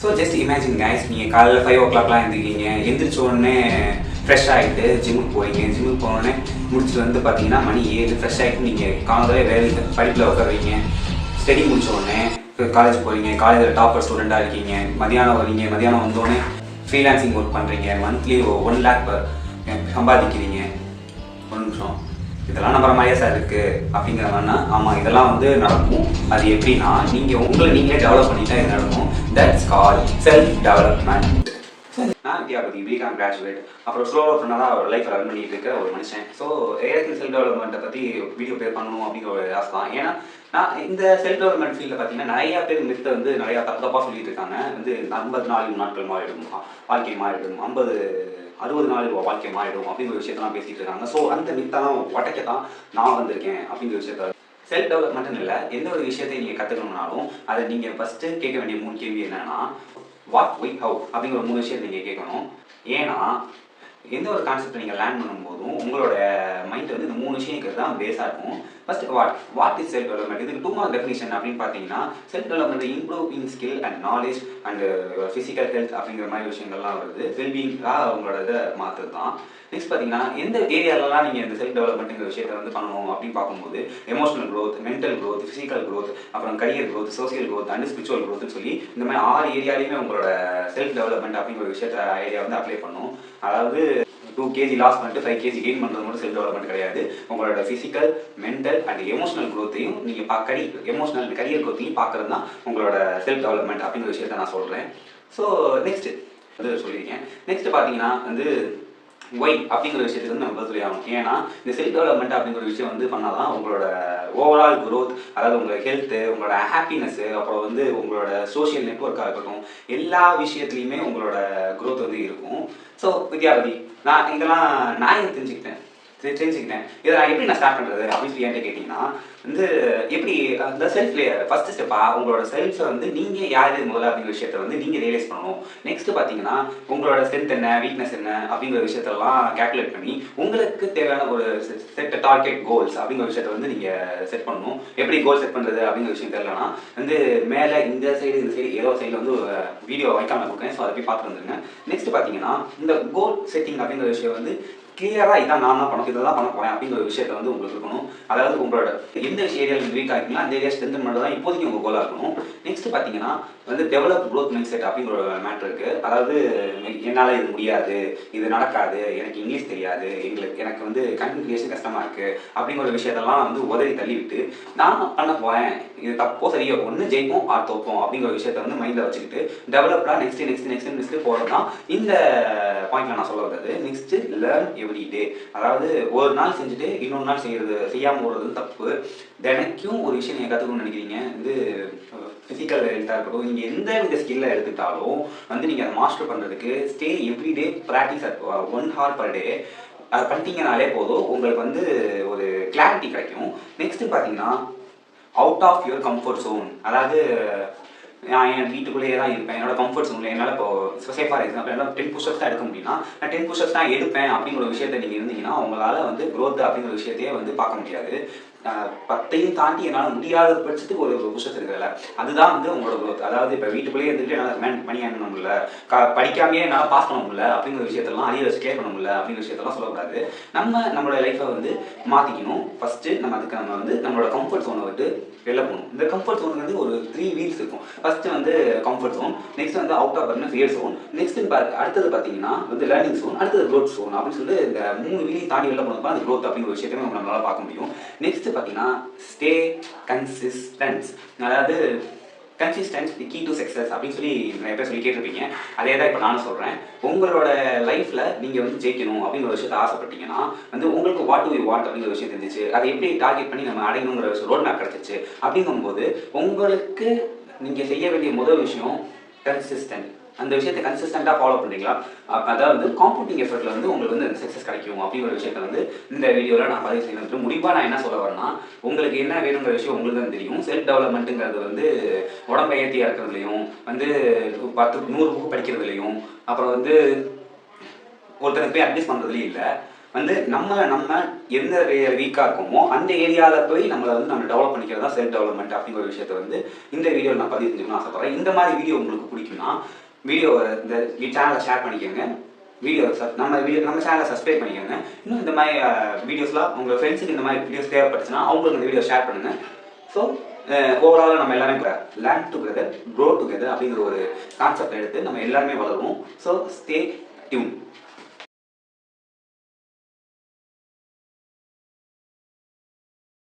So just imagine guys, நீங்கள் காலையில் 5 o'clock எழுந்திருக்கீங்க. எந்திரிச்ச உடனே ஃப்ரெஷ் ஆகிட்டு ஜிம்முக்கு போகிறீங்க. ஜிம்முக்கு போனோடனே முடிச்சுட்டு வந்து பார்த்தீங்கன்னா மணி 7. ஃப்ரெஷ் ஆகிட்டு நீங்கள் காலையில் வேலை படிப்பில் உட்காருவீங்க. ஸ்டடி முடிச்ச உடனே காலேஜ் போகிறீங்க. காலேஜில் டாப்பர் ஸ்டூடெண்ட்டாக இருக்கீங்க. மதியானம் வரீங்க. மதியானம் வந்தோடனே ஃப்ரீலான்சிங் ஒர்க் பண்ணுறீங்க. Monthly 1 lakh சம்பாதிக்கிறீங்க. ஒரு நிமிஷம், இதெல்லாம் நம்புற மாதிரியே சார் இருக்குது அப்படிங்கிற மாதிரினா, ஆமாம் இதெல்லாம் வந்து நடக்கும். அது எப்படின்னா, நீங்கள் உங்களை நீங்களே டெவலப் பண்ணிட்டா இது நடக்கும். That's call self development. நான் வித்யாபதி, பிகாம் கிராஜுவேட். அப்புறம் ஸ்லோவாக பண்ணால் ஒரு லைஃப் ரன் பண்ணிட்டு இருக்க ஒரு மனுஷன். ஸோ எனக்கு செல்ஃப் டெவலப்மெண்ட்டை பற்றி வீடியோ பேர் பண்ணணும் அப்படிங்கிற ஒரு ஆசை தான். ஏன்னா நான் இந்த செல்ஃப் டெவலப்மெண்ட் ஃபீல்டில் பார்த்தீங்கன்னா நிறையா பேர் மித்த வந்து நிறையா தப்பாக சொல்லிட்டு இருக்காங்க. வந்து 54 நாட்கள் மாறிடும், வாழ்க்கை மாறிடும், 60 நாள் வாழ்க்கை மாறிடும் அப்படிங்கிற விஷயத்தெல்லாம் பேசிகிட்டு இருக்காங்க. ஸோ அந்த மித்தெல்லாம் உடைக்கத்தான் நான் வந்திருக்கேன் அப்படிங்கிற விஷயத்த. செல்ஃப் டெவலப்மெண்ட்னு இல்லை, எந்த ஒரு விஷயத்தையும் நீங்கள் கற்றுக்கணும்னாலும் அதை நீங்கள் ஃபஸ்ட்டு கேட்க வேண்டிய 3 கேள்வி என்னென்னா, வாட், ஒய், ஹவு அப்படிங்கிற 3 விஷயத்தை நீங்கள் கேட்கணும். ஏன்னா எந்த ஒரு கான்செப்டை நீங்கள் லேர்ன் பண்ணும்போதும் உங்களோட மைண்ட் வந்து இந்த 3 விஷயங்களுக்கு தான் பேஸாக இருக்கும். First what is self development. இதுக்கு 2 மார்க் டெஃபினிஷன் அப்படின்னு பார்த்தீங்கன்னா, self development improving skill and knowledge and physical health அப்படிங்கிற மாதிரி விஷயங்கள்லாம் வருது. வெல்பீயிங்காக உங்களோட இதை மாற்றுறது தான். நெக்ஸ்ட் பார்த்தீங்கன்னா, எந்த ஏரியாலலாம் நீங்கள் இந்த செல்ஃப் டெவலப்மெண்ட்டுங்கிற விஷயத்தை வந்து பண்ணணும் அப்படின்னு பார்க்கும்போது, emotional growth, mental growth, physical growth, அப்புறம் career growth, social growth and spiritual க்ரோத்னு சொல்லி இந்த மாதிரி 6 ஏரியாலையுமே உங்களோட செல்ஃப் டெவலப்மெண்ட் அப்படிங்கிற ஒரு விஷயத்தை ஐடியா வந்து அப்ளை பண்ணணும். அதாவது 2 kg லாஸ் பண்ணிட்டு 5 kg கெயின் பண்ணுறது மட்டும் செல்ஃப் டெவலப்மெண்ட் கிடையாது. உங்களோட ஃபிசிக்கல், மென்டல் அண்ட் எமோஷனல் க்ரோத்தையும் நீங்கள் எமோஷனல் கரியர் க்ரோத்தையும் பார்க்குறது தான் உங்களோட செல்ஃப் டெவலப்மெண்ட் அப்படிங்கிற விஷயத்தை நான் சொல்கிறேன். ஸோ நெக்ஸ்ட்டு வந்து சொல்லியிருக்கேன். நெக்ஸ்ட்டு பார்த்தீங்கன்னா வந்து ஒய் அப்படிங்கிற விஷயத்துக்கு வந்து நம்ம பதில் சொல்லி ஆகணும். ஏன்னா இந்த செல்ஃப் டெவலப்மெண்ட் அப்படிங்கிற விஷயம் வந்து பண்ணால் தான் உங்களோட ஓவரால் க்ரோத், அதாவது உங்களோட ஹெல்த்து, உங்களோட ஹாப்பினஸ்ஸு, அப்புறம் வந்து உங்களோட சோஷியல் நெட்ஒர்க்காக இருக்கட்டும், எல்லா விஷயத்துலையுமே உங்களோட க்ரோத் வந்து இருக்கும். ஸோ வித்யாபதி, நான் இதெல்லாம் நான் தெரிஞ்சுக்கிட்டேன். இதை நான் எப்படி ஸ்டார்ட் பண்ணுறது அப்படின்னு சொல்லி என்கிட்ட கேட்டிங்கன்னா, வந்து எப்படி அந்த செல்ஃப்லேயே ஃபஸ்ட்டு ஸ்டெப்பாக உங்களோட செல்ஃபை வந்து நீங்கள் யார் முதல்ல அப்படிங்கிற விஷயத்த வந்து நீங்கள் ரியலைஸ் பண்ணணும். நெக்ஸ்ட்டு பார்த்தீங்கன்னா, உங்களோட ஸ்ட்ரென்த் என்ன, வீக்னஸ் என்ன அப்படிங்கிற விஷயத்தெல்லாம் கேல்குலேட் பண்ணி உங்களுக்கு தேவையான ஒரு செட் டார்கெட் கோல்ஸ் அப்படிங்கிற விஷயத்த வந்து நீங்கள் செட் பண்ணணும். எப்படி கோல் செட் பண்ணுறது அப்படிங்கிற விஷயம் தெரியலனா வந்து மேலே இந்த சைடு ஏதோ சைடில் வந்து வீடியோ வைக்காமல் கொடுக்குறேன். ஸோ அதை போய் பார்த்து வந்துருங்க. நெக்ஸ்ட் பார்த்தீங்கன்னா, இந்த கோல் செட்டிங் அப்படிங்கிற விஷயம் வந்து கிளியராக இதான் நான் தான் இதை தான் பண்ண போகிறேன் அப்படிங்கிற ஒரு விஷயத்தை வந்து உங்களுக்கு இருக்கணும். அதாவது உங்களோட எந்த ஏரியாவில் வீக் ஆகிட்டீங்களா அந்த ஏரியா ஸ்ட்ரென்த் மட்டும் தான் இப்போதைக்கு உங்கள் கோலாக இருக்கணும். நெக்ஸ்ட் பார்த்தீங்கன்னா வந்து டெவலப் க்ரோத் மைண்ட் செட் அப்படிங்கிற ஒரு மேட்ரு இருக்குது. அதாவது என்னால் இது முடியாது, இது நடக்காது, எனக்கு இங்கிலீஷ் தெரியாது, எனக்கு வந்து கண்டென்ட் கிரியேஷன் கஷ்டமாக இருக்குது அப்படிங்கிற ஒரு விஷயத்தெல்லாம் வந்து உதறி தள்ளிவிட்டு நான் பண்ண போகிறேன், இது தப்போ சரியோ, ஒன்று ஜெயிப்போம் ஆர் தோப்போம் அப்படிங்கிற ஒரு விஷயத்த வந்து மைண்டில் வச்சுக்கிட்டு டெவலப்டாக நெக்ஸ்ட்டு போகிறது தான் இந்த பாயிண்ட்ல நான் சொல்ல வர்றது. Next learn every day. அதாவது ஒரு நாள் செஞ்சுட்டு இன்னொரு நாள் செய்யாமல் போகிறது தப்பு. தினைக்கும் ஒரு விஷயம் நீங்கள் கற்றுக்கணும்னு நினைக்கிறீங்க. வந்து ஃபிசிக்கல் ஹெல்த்தாக இருக்கட்டும், நீங்கள் எந்த வித ஸ்கில்லை எடுத்துக்கிட்டாலும் வந்து நீங்கள் அதை மாஸ்டர் பண்ணுறதுக்கு stay every day practice at 1 hour per day அதை பண்ணிட்டீங்கனாலே போதும், உங்களுக்கு வந்து ஒரு கிளாரிட்டி கிடைக்கும். நெக்ஸ்ட்டு பார்த்தீங்கன்னா, out of your comfort zone. அதாவது நான் என் வீட்டுக்குள்ளேயே தான் இருப்பேன், என்னோட கம்ஃபர்ட் ஜோனில் என்னால் இப்போ ஃபார் எக்ஸாம்பிள் என்னால் 10 push-ups தான் எடுக்க முடியும்னா நான் 10 push-ups தான் எடுப்பேன் அப்படிங்கிற ஒரு விஷயத்தை நீங்கள் இருந்தீங்கன்னா உங்களால் வந்து க்ரோத் அப்படிங்கிற விஷயத்தையே வந்து பார்க்க முடியாது. 10ஐயும் தாண்டி என்னால் முடியாத பட்சத்துக்கு ஒரு புஷஸ் இருக்குல்ல, அதுதான் வந்து உங்களோட க்ரோத். அதாவது இப்போ வீட்டுக்குள்ளேயே இருந்துட்டு என்னால் மணி ஏர்ன் பண்ண முடியல, படிக்காமையே என்னால் பாஸ் பண்ண முடியல அப்படிங்கிற விஷயத்தெல்லாம் அரியர்ஸ் கிளியர் பண்ண முடியல அப்படிங்கிற விஷயத்தெல்லாம் சொல்லக்கூடாது. நம்மளோட லைஃப்பை வந்து மாற்றிக்கணும். ஃபஸ்ட்டு நம்ம வந்து நம்மளோட கம்ஃபர்ட் ஜோனை விட்டு வெளில போகணும். இந்த கம்ஃபர்ட் ஜோனுக்கு வந்து ஒரு 3 வீல்ஸ் இருக்கும். ஃபஸ்ட்டு வந்து கம்ஃபர்ட் ஜோன், நெக்ஸ்ட் வந்து அவுட் ஆஃப் ஃபியர் ஜோன், அடுத்தது பார்த்தீங்கன்னா வந்து லேர்னிங் ஜோன், அடுத்தது க்ரோத் ஜோன் அப்படின்னு சொல்லிட்டு இந்த 3 வீலையும் தாண்டி வெளில போனது அந்த க்ரோத் அப்படிங்கிற விஷயத்தையும் நம்மளால பார்க்க முடியும். நெக்ஸ்ட் பார்த்தீங்கன்னா ஸ்டே கன்சிஸ்டன்ஸ். அதாவது consistence the key to success அப்படின்னு சொல்லி நிறைய பேர் சொல்லி கேட்டிருப்பீங்க. அதே தான் இப்போ நானும் சொல்கிறேன். உங்களோட லைஃப்பில் நீங்கள் வந்து ஜெயிக்கணும் அப்படிங்கிற ஒரு விஷயத்தை ஆசைப்பட்டீங்கன்னா வந்து உங்களுக்கு வாட் டு யூ வாண்ட் அப்படிங்கிற விஷயம் தெரிஞ்சிச்சு, அதை எப்படி டார்கெட் பண்ணி நம்ம அடையணுங்கிற ரோட் மேப் கிடச்சிச்சு. அப்படிங்கும்போது உங்களுக்கு நீங்கள் செய்ய வேண்டிய முதல் விஷயம் கன்சிஸ்டன்ட். அந்த விஷயத்தை கன்சிஸ்டண்டாக ஃபாலோ பண்ணுறீங்களா, அதாவது காம்பவுண்டிங் எஃபர்ட்டில் வந்து உங்களுக்கு வந்து சக்ஸஸ் கிடைக்கும் அப்படிங்கிற விஷயத்தை வந்து இந்த வீடியோவில் நான் பதிவு செய்யணும். முடிவாக நான் என்ன சொல்ல வரேன்னா, உங்களுக்கு என்ன வேணுங்கிற விஷயம் உங்களுக்கு தான் தெரியும். செல்ஃப் டெவலப்மெண்ட்டுங்கிறது வந்து உடம்பை ஏற்றி இறக்குறதுலையும் வந்து 100 புக்கு படிக்கிறதுலையும் அப்புறம் வந்து ஒருத்தருக்கு போய் அட்வைஸ் பண்ணுறதுலையும் இல்லை. வந்து நம்ம எந்த வீக்காக இருக்கோமோ அந்த ஏரியாவில் போய் நம்மளை வந்து நம்ம டெவலப் பண்ணிக்கிறது தான் செல்ஃப் டெவலப்மெண்ட் அப்படிங்கிற விஷயத்தை வந்து இந்த வீடியோவில் நான் பதிவு செஞ்சுக்கணும்னு ஆசைப்பட்றேன். இந்த மாதிரி வீடியோ உங்களுக்கு பிடிக்கும்னா வீடியோவை இந்த சேனலை ஷேர் பண்ணிக்கோங்க, நம்ம சேனலை சப்ஸ்கிரைப் பண்ணிக்கோங்க. இன்னும் இந்த மாதிரி வீடியோஸ்லாம் உங்கள் ஃப்ரெண்ட்ஸுக்கு இந்த மாதிரி வீடியோஸ் தேவைப்பட்டுச்சுன்னா அவங்களுக்கு இந்த வீடியோ ஷேர் பண்ணுங்கள். ஸோ ஓவராலாக நம்ம எல்லாமே லேர்ன் டுகெதர் க்ரோ டுகெதர் அப்படிங்கிற ஒரு கான்செப்ட் எடுத்து நம்ம எல்லாருமே வளருவோம். So stay tune.